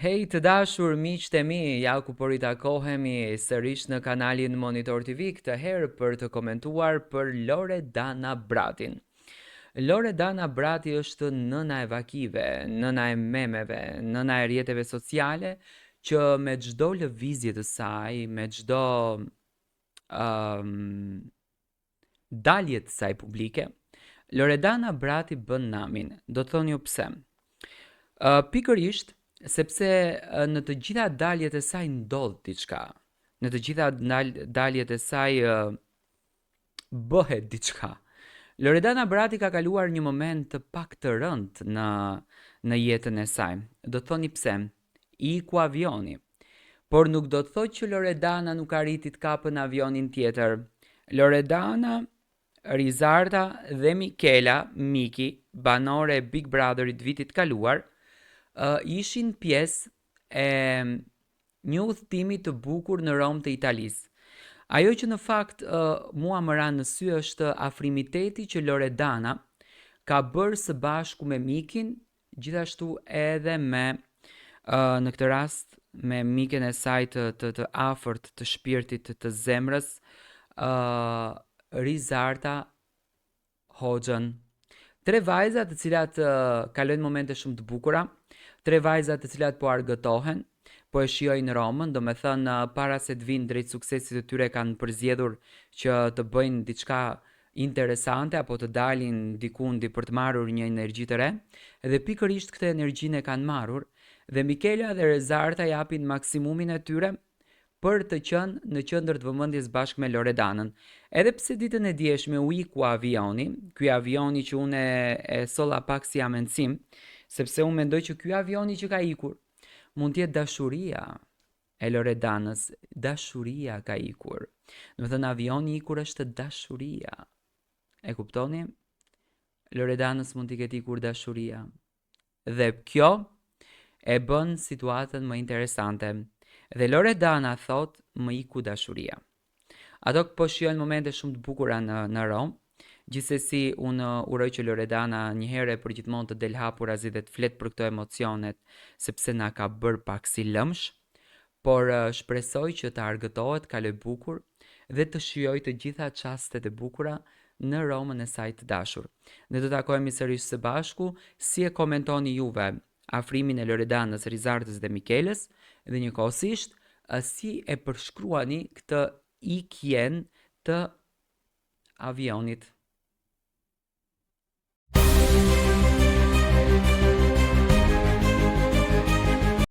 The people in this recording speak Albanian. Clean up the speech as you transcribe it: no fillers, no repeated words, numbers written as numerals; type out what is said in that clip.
Hej të dashur miqtë e mi, ja ku po ritakohemi sërish në kanalin Monitor TV këtë herë për të komentuar për Loredana Bratin. Loredana Brati është nëna e vakive, nëna e memeve, nëna e rrjeteve sociale që me çdo lëvizje të saj, me çdo dalje të saj publike, Loredana Brati bën namin. Do të thoni ju pse? Pikërisht sepse në të gjitha daljet e saj ndodh diçka. Në të gjitha daljet e saj bëhet diçka. Loredana Brati ka kaluar një moment të pak të rënd në jetën e saj. Do të thoni pse? Iku avioni. Por nuk do të thotë që Loredana nuk arriti të kapën avionin tjetër. Loredana, Rizarda dhe Mikela, Miki, banore e Big Brotherit vitit kaluar, ishin pjesë e një udhëtimi të bukur në Rom të Italisë. Ajo që në fakt mua më ra në sy është afrimiteti që Loredana ka bërë së bashku me Mikin, gjithashtu edhe me në këtë rast me miken e saj të afërt, të shpirtit, të zemrës, Rizarta Hoxhën. Tre vajza të cilat kalojnë momente shumë të bukura, tre vajza të cilat po argëtohen, po e shijojnë Romën, do me thënë para se të vinë drejt suksesit të tyre kanë përzgjedhur që të bëjnë diçka interesante apo të dalin dikundi për të marrur një energji të re, dhe pikërisht këtë energjinë e kanë marrur, dhe Mikela dhe Rizarta japin maksimumin e tyre për të qenë në qendër të vëmendjes bashkë me Loredanën. Edhe pse ditën e dieshme u iku avioni, ky avioni që unë e solla pak si amencim, sepse unë mendoj që ky avioni që ka ikur mund të jetë dashuria e Loredanës, dashuria ka ikur. Do të thënë avioni i ikur është dashuria. E kuptoni? Loredanës mund t'i ketë ikur dashuria. Dhe kjo e bën situatën më interesante. Dhe Loredana thot më iku dashuria. Ato po shijojnë momente shumë të bukura në Rom. Gjithsesi unë uroj që Loredana një herë për gjithmonë të del hapur azi dhe të flet për këto emocionet, sepse na ka bërë pak si lëmsh, por shpresoj që të argëtohet, kaloj bukur dhe të shijoj të gjitha çastet e bukura në Romën e saj të dashur. Ne do të takohemi sërish së bashku, si e komentoni juve afrimin e Loredanës, Rizardës dhe Mikelës, dhe njëkohësisht si e përshkruani këtë ikjen të avionit.